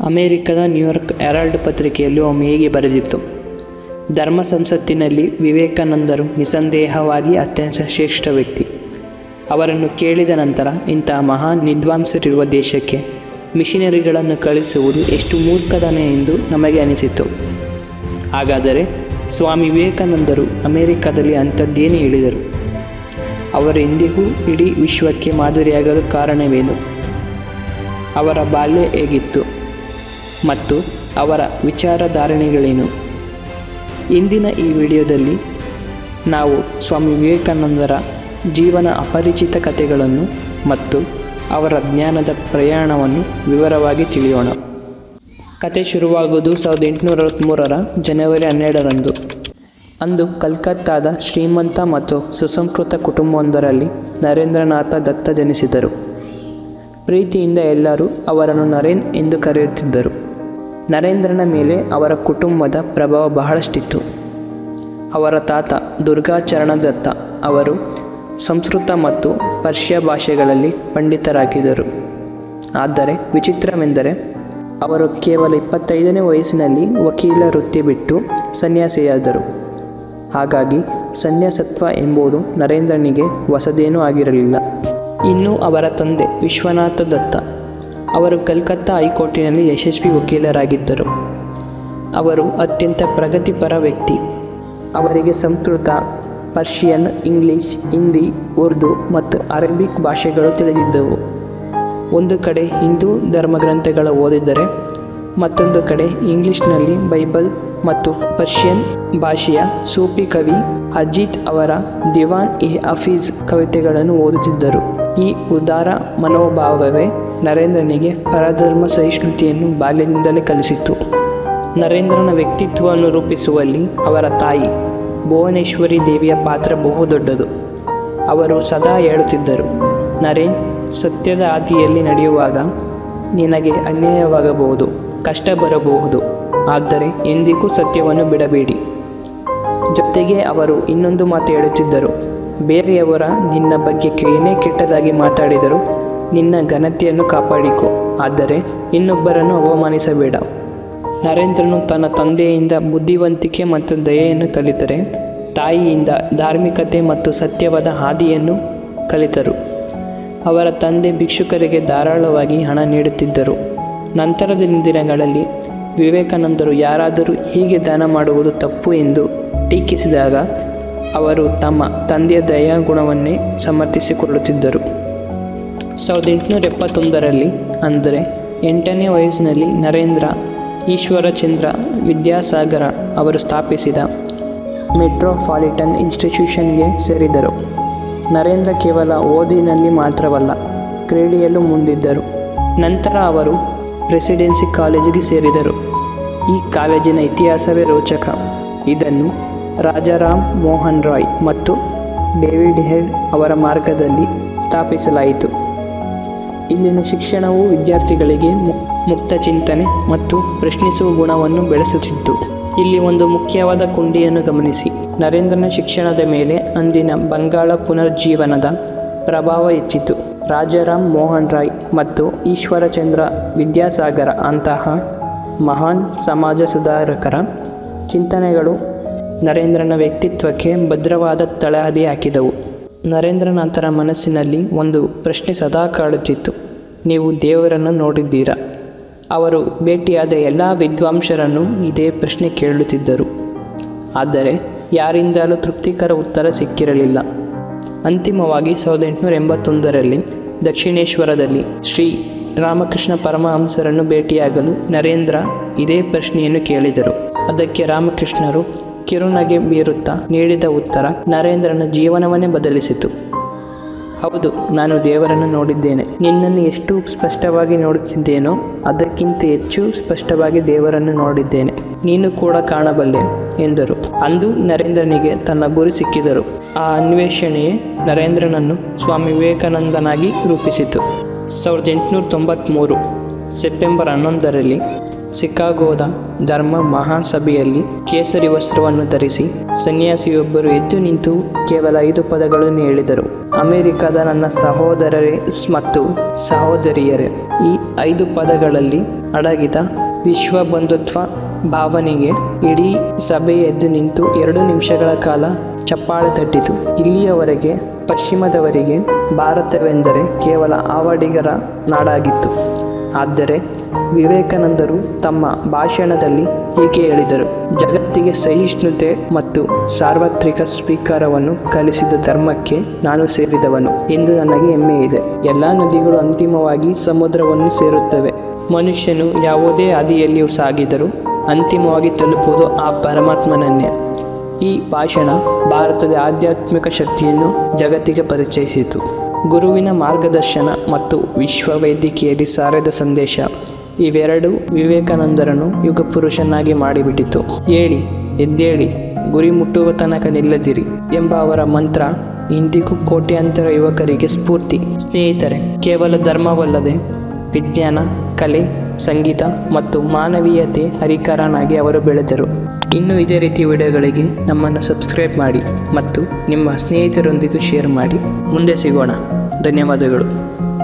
ಅಮೆರಿಕದ New York Herald ಪತ್ರಿಕೆಯಲ್ಲಿ ಒಮ್ಮೆ ಹೀಗೆ ಬರೆದಿತ್ತು: ಧರ್ಮ ಸಂಸತ್ತಿನಲ್ಲಿ ವಿವೇಕಾನಂದರು ನಿಸ್ಸಂದೇಹವಾಗಿ ಅತ್ಯಂತ ಶ್ರೇಷ್ಠ ವ್ಯಕ್ತಿ. ಅವರನ್ನು ಕೇಳಿದ ನಂತರ ಇಂತಹ ಮಹಾನ್ ವಿದ್ವಾಂಸರಿರುವ ದೇಶಕ್ಕೆ ಮಿಷನರಿಗಳನ್ನು ಕಳಿಸುವುದು ಎಷ್ಟು ಮೂರ್ಖತನ ಎಂದು ನಮಗೆ ಅನಿಸಿತು. ಹಾಗಾದರೆ ಸ್ವಾಮಿ ವಿವೇಕಾನಂದರು ಅಮೆರಿಕದಲ್ಲಿ ಅಂಥದ್ದೇನು ಹೇಳಿದರು? ಅವರು ಇಂದಿಗೂ ಇಡೀ ವಿಶ್ವಕ್ಕೆ ಮಾದರಿಯಾಗಲು ಕಾರಣವೇನು? ಅವರ ಬಾಲ್ಯ ಹೇಗಿತ್ತು ಮತ್ತು ಅವರ ವಿಚಾರಧಾರಣೆಗಳೇನು? ಇಂದಿನ ಈ ವಿಡಿಯೋದಲ್ಲಿ ನಾವು ಸ್ವಾಮಿ ವಿವೇಕಾನಂದರ ಜೀವನ ಅಪರಿಚಿತ ಕಥೆಗಳನ್ನು ಮತ್ತು ಅವರ ಜ್ಞಾನದ ಪ್ರಯಾಣವನ್ನು ವಿವರವಾಗಿ ತಿಳಿಯೋಣ. ಕತೆ ಶುರುವಾಗುವುದು 1863 ಜನವರಿ 12ರಂದು. ಅಂದು ಕಲ್ಕತ್ತಾದ ಶ್ರೀಮಂತ ಮತ್ತು ಸುಸಂಸ್ಕೃತ ಕುಟುಂಬವೊಂದರಲ್ಲಿ ನರೇಂದ್ರನಾಥ ದತ್ತ ಜನಿಸಿದರು. ಪ್ರೀತಿಯಿಂದ ಎಲ್ಲರೂ ಅವರನ್ನು ನರೇನ್ ಎಂದು ಕರೆಯುತ್ತಿದ್ದರು. ನರೇಂದ್ರನ ಮೇಲೆ ಅವರ ಕುಟುಂಬದ ಪ್ರಭಾವ ಬಹಳಷ್ಟಿತ್ತು. ಅವರ ತಾತ ದುರ್ಗಾಚರಣ ದತ್ತ ಅವರು ಸಂಸ್ಕೃತ ಮತ್ತು ಪರ್ಷಿಯ ಭಾಷೆಗಳಲ್ಲಿ ಪಂಡಿತರಾಗಿದ್ದರು. ಆದರೆ ವಿಚಿತ್ರವೆಂದರೆ ಅವರು ಕೇವಲ 25ನೇ ವಯಸ್ಸಿನಲ್ಲಿ ವಕೀಲ ವೃತ್ತಿ ಬಿಟ್ಟು ಸನ್ಯಾಸಿಯಾದರು. ಹಾಗಾಗಿ ಸನ್ಯಾಸತ್ವ ಎಂಬುದು ನರೇಂದ್ರನಿಗೆ ಹೊಸದೇನೂ ಆಗಿರಲಿಲ್ಲ. ಇನ್ನು ಅವರ ತಂದೆ ವಿಶ್ವನಾಥ ದತ್ತ ಅವರು ಕಲ್ಕತ್ತಾ ಹೈಕೋರ್ಟಿನಲ್ಲಿ ಯಶಸ್ವಿ ವಕೀಲರಾಗಿದ್ದರು. ಅವರು ಅತ್ಯಂತ ಪ್ರಗತಿಪರ ವ್ಯಕ್ತಿ. ಅವರಿಗೆ ಸಂಸ್ಕೃತ, ಪರ್ಷಿಯನ್, ಇಂಗ್ಲಿಷ್, ಹಿಂದಿ, ಉರ್ದು ಮತ್ತು ಅರೇಬಿಕ್ ಭಾಷೆಗಳು ತಿಳಿದಿದ್ದವು. ಒಂದು ಕಡೆ ಹಿಂದೂ ಧರ್ಮಗ್ರಂಥಗಳ ಓದಿದರೆ ಮತ್ತೊಂದು ಕಡೆ ಇಂಗ್ಲಿಷ್ನಲ್ಲಿ ಬೈಬಲ್ ಮತ್ತು ಪರ್ಷಿಯನ್ ಭಾಷೆಯ ಸೂಫಿ ಕವಿ ಅಜಿತ್ ಅವರ ದಿವಾನ್ ಇ ಹಫೀಜ್ ಕವಿತೆಗಳನ್ನು ಓದುತ್ತಿದ್ದರು. ಈ ಉದಾರ ಮನೋಭಾವವೇ ನರೇಂದ್ರನಿಗೆ ಪರಧರ್ಮ ಸಹಿಷ್ಣುತೆಯನ್ನು ಬಾಲ್ಯದಿಂದಲೇ ಕಲಿಸಿತು. ನರೇಂದ್ರನ ವ್ಯಕ್ತಿತ್ವವನ್ನು ರೂಪಿಸುವಲ್ಲಿ ಅವರ ತಾಯಿ ಭುವನೇಶ್ವರಿ ದೇವಿಯ ಪಾತ್ರ ಬಹುದೊಡ್ಡದು. ಅವರು ಸದಾ ಹೇಳುತ್ತಿದ್ದರು: ನರೇನ್, ಸತ್ಯದ ಹಾದಿಯಲ್ಲಿ ನಡೆಯುವಾಗ ನಿನಗೆ ಅನ್ಯಾಯವಾಗಬಹುದು, ಕಷ್ಟ ಬರಬಹುದು, ಆದರೆ ಎಂದಿಗೂ ಸತ್ಯವನ್ನು ಬಿಡಬೇಡಿ. ಜೊತೆಗೆ ಅವರು ಇನ್ನೊಂದು ಮಾತು ಹೇಳುತ್ತಿದ್ದರು: ಬೇರೆಯವರ ನಿನ್ನ ಬಗ್ಗೆ ಏನೇ ಕೆಟ್ಟದಾಗಿ ಮಾತಾಡಿದರೂ ನಿನ್ನ ಘನತೆಯನ್ನು ಕಾಪಾಡಿಕೊ, ಆದರೆ ಇನ್ನೊಬ್ಬರನ್ನು ಅವಮಾನಿಸಬೇಡ. ನರೇಂದ್ರನು ತನ್ನ ತಂದೆಯಿಂದ ಬುದ್ಧಿವಂತಿಕೆ ಮತ್ತು ದಯೆಯನ್ನು ಕಲಿತರೆ, ತಾಯಿಯಿಂದ ಧಾರ್ಮಿಕತೆ ಮತ್ತು ಸತ್ಯವಾದ ಹಾದಿಯನ್ನು ಕಲಿತರು. ಅವರ ತಂದೆ ಭಿಕ್ಷುಕರಿಗೆ ಧಾರಾಳವಾಗಿ ಹಣ ನೀಡುತ್ತಿದ್ದರು. ನಂತರದ ದಿನಗಳಲ್ಲಿ ವಿವೇಕಾನಂದರು ಯಾರಾದರೂ ಹೀಗೆ ದಾನ ಮಾಡುವುದು ತಪ್ಪು ಎಂದು ಟೀಕಿಸಿದಾಗ ಅವರು ತಮ್ಮ ತಂದೆಯ ದಯಾಗುಣವನ್ನೇ ಸಮರ್ಥಿಸಿಕೊಳ್ಳುತ್ತಿದ್ದರು. 1871ರಲ್ಲಿ, ಅಂದರೆ 8ನೇ ವಯಸ್ಸಿನಲ್ಲಿ, ನರೇಂದ್ರ ಈಶ್ವರಚಂದ್ರ ವಿದ್ಯಾಸಾಗರ ಅವರು ಸ್ಥಾಪಿಸಿದ ಮೆಟ್ರೋಪಾಲಿಟನ್ ಇನ್ಸ್ಟಿಟ್ಯೂಷನ್ಗೆ ಸೇರಿದರು. ನರೇಂದ್ರ ಕೇವಲ ಓದಿನಲ್ಲಿ ಮಾತ್ರವಲ್ಲ, ಕ್ರೀಡೆಯಲ್ಲೂ ಮುಂದಿದ್ದರು. ನಂತರ ಅವರು ಪ್ರೆಸಿಡೆನ್ಸಿ ಕಾಲೇಜಿಗೆ ಸೇರಿದರು. ಈ ಕಾಲೇಜಿನ ಇತಿಹಾಸವೇ ರೋಚಕ. ಇದನ್ನು ರಾಜಾರಾಮ್ ಮೋಹನ್ ರಾಯ್ ಮತ್ತು ಡೇವಿಡ್ ಹೆಡ್ ಅವರ ಮಾರ್ಗದಲ್ಲಿ ಸ್ಥಾಪಿಸಲಾಯಿತು. ಇಲ್ಲಿನ ಶಿಕ್ಷಣವು ವಿದ್ಯಾರ್ಥಿಗಳಿಗೆ ಮುಕ್ತ ಚಿಂತನೆ ಮತ್ತು ಪ್ರಶ್ನಿಸುವ ಗುಣವನ್ನು ಬೆಳೆಸುತ್ತಿತ್ತು. ಇಲ್ಲಿ ಒಂದು ಮುಖ್ಯವಾದ ಕೊಂಡಿಯನ್ನು ಗಮನಿಸಿ: ನರೇಂದ್ರನ ಶಿಕ್ಷಣದ ಮೇಲೆ ಅಂದಿನ ಬಂಗಾಳ ಪುನರುಜ್ಜೀವನದ ಪ್ರಭಾವ ಹೆಚ್ಚಿತು. ರಾಜಾರಾಮ್ ಮೋಹನ್ ರಾಯ್ ಮತ್ತು ಈಶ್ವರಚಂದ್ರ ವಿದ್ಯಾಸಾಗರ ಅಂತಹ ಮಹಾನ್ ಸಮಾಜ ಸುಧಾರಕರ ಚಿಂತನೆಗಳು ನರೇಂದ್ರನ ವ್ಯಕ್ತಿತ್ವಕ್ಕೆ ಭದ್ರವಾದ ತಳಹದಿ ಹಾಕಿದವು. ನರೇಂದ್ರನಾಥರ ಮನಸ್ಸಿನಲ್ಲಿ ಒಂದು ಪ್ರಶ್ನೆ ಸದಾ ಕಾಡುತ್ತಿತ್ತು: ನೀವು ದೇವರನ್ನು ನೋಡಿದ್ದೀರಾ? ಅವರು ಭೇಟಿಯಾದ ಎಲ್ಲ ವಿದ್ವಾಂಸರನ್ನು ಇದೇ ಪ್ರಶ್ನೆ ಕೇಳುತ್ತಿದ್ದರು. ಆದರೆ ಯಾರಿಂದಲೂ ತೃಪ್ತಿಕರ ಉತ್ತರ ಸಿಕ್ಕಿರಲಿಲ್ಲ. ಅಂತಿಮವಾಗಿ 1881ರಲ್ಲಿ ದಕ್ಷಿಣೇಶ್ವರದಲ್ಲಿ ಶ್ರೀ ರಾಮಕೃಷ್ಣ ಪರಮಹಂಸರನ್ನು ಭೇಟಿಯಾಗಲು ನರೇಂದ್ರ ಇದೇ ಪ್ರಶ್ನೆಯನ್ನು ಕೇಳಿದರು. ಅದಕ್ಕೆ ರಾಮಕೃಷ್ಣರು ಕಿರುನಗೆ ಬೀರುತ್ತಾ ನೀಡಿದ ಉತ್ತರ ನರೇಂದ್ರನ ಜೀವನವನ್ನೇ ಬದಲಿಸಿತು: ಹೌದು, ನಾನು ದೇವರನ್ನು ನೋಡಿದ್ದೇನೆ. ನಿನ್ನನ್ನು ಎಷ್ಟು ಸ್ಪಷ್ಟವಾಗಿ ನೋಡುತ್ತಿದ್ದೇನೋ ಅದಕ್ಕಿಂತ ಹೆಚ್ಚು ಸ್ಪಷ್ಟವಾಗಿ ದೇವರನ್ನು ನೋಡಿದ್ದೇನೆ. ನೀನು ಕೂಡ ಕಾಣಬಲ್ಲೆ ಎಂದರು. ಅಂದು ನರೇಂದ್ರನಿಗೆ ತನ್ನ ಗುರಿ ಸಿಕ್ಕಿದರು. ಆ ಅನ್ವೇಷಣೆಯೇ ನರೇಂದ್ರನನ್ನು ಸ್ವಾಮಿ ವಿವೇಕಾನಂದನಾಗಿ ರೂಪಿಸಿತು. 1893 ಸೆಪ್ಟೆಂಬರ್ 11ರಲ್ಲಿ ಶಿಕಾಗೋದ ಧರ್ಮ ಮಹಾಸಭೆಯಲ್ಲಿ ಕೇಸರಿ ವಸ್ತ್ರವನ್ನು ಧರಿಸಿ ಸನ್ಯಾಸಿಯೊಬ್ಬರು ಎದ್ದು ನಿಂತು ಕೇವಲ 5 ಪದಗಳನ್ನು ಹೇಳಿದರು. ಅಮೆರಿಕದ ನನ್ನ ಸಹೋದರರೇ ಮತ್ತು ಸಹೋದರಿಯರೇ. ಈ 5 ಪದಗಳಲ್ಲಿ ಅಡಗಿದ ವಿಶ್ವ ಬಂಧುತ್ವ ಭಾವನೆಗೆ ಇಡೀ ಸಭೆ ಎದ್ದು ನಿಂತು 2 ನಿಮಿಷಗಳ ಕಾಲ ಚಪ್ಪಾಳೆ ತಟ್ಟಿತು. ಇಲ್ಲಿಯವರೆಗೆ ಪಶ್ಚಿಮದವರಿಗೆ ಭಾರತವೆಂದರೆ ಕೇವಲ ಆವಡಿಗರ ನಾಡಾಗಿತ್ತು. ಆದರೆ ವಿವೇಕಾನಂದರು ತಮ್ಮ ಭಾಷಣದಲ್ಲಿ ಹೀಗೆ ಹೇಳಿದರು: ಜಗತ್ತಿಗೆ ಸಹಿಷ್ಣುತೆ ಮತ್ತು ಸಾರ್ವತ್ರಿಕ ಸ್ವೀಕಾರವನ್ನು ಕಲಿಸಿದ ಧರ್ಮಕ್ಕೆ ನಾನು ಸೇರಿದವನು ಎಂದು ನನಗೆ ಹೆಮ್ಮೆ ಇದೆ. ಎಲ್ಲ ನದಿಗಳು ಅಂತಿಮವಾಗಿ ಸಮುದ್ರವನ್ನು ಸೇರುತ್ತವೆ. ಮನುಷ್ಯನು ಯಾವುದೇ ಹಾದಿಯಲ್ಲಿಯೂ ಸಾಗಿದರೂ ಅಂತಿಮವಾಗಿ ತಲುಪುವುದು ಆ ಪರಮಾತ್ಮನನ್ನೇ. ಈ ಭಾಷಣ ಭಾರತದ ಆಧ್ಯಾತ್ಮಿಕ ಶಕ್ತಿಯನ್ನು ಜಗತ್ತಿಗೆ ಪರಿಚಯಿಸಿತು. ಗುರುವಿನ ಮಾರ್ಗದರ್ಶನ ಮತ್ತು ವಿಶ್ವ ವೇದಿಕೆಯಲ್ಲಿ ಸಾರಿದ ಸಂದೇಶ ಇವೆರಡೂ ವಿವೇಕಾನಂದರನ್ನು ಯುಗ ಪುರುಷನಾಗಿ ಮಾಡಿಬಿಟ್ಟಿತು. ಏಳಿ, ಎದ್ದೇಳಿ, ಗುರಿ ಮುಟ್ಟುವ ತನಕ ನಿಲ್ಲದಿರಿ ಎಂಬ ಅವರ ಮಂತ್ರ ಇಂದಿಗೂ ಕೋಟ್ಯಾಂತರ ಯುವಕರಿಗೆ ಸ್ಫೂರ್ತಿ. ಸ್ನೇಹಿತರೆ, ಕೇವಲ ಧರ್ಮವಲ್ಲದೆ ವಿಜ್ಞಾನ, ಕಲೆ, ಸಂಗೀತ ಮತ್ತು ಮಾನವೀಯತೆ ಹರಿಕಾರನಾಗಿ ಅವರು ಬೆಳೆದರು. ಇನ್ನೂ ಇದೇ ರೀತಿ ವಿಡಿಯೋಗಳಿಗೆ ನಮ್ಮನ್ನು ಸಬ್ಸ್ಕ್ರೈಬ್ ಮಾಡಿ ಮತ್ತು ನಿಮ್ಮ ಸ್ನೇಹಿತರೊಂದಿಗೆ ಶೇರ್ ಮಾಡಿ. ಮುಂದೆ ಸಿಗೋಣ. ಧನ್ಯವಾದಗಳು.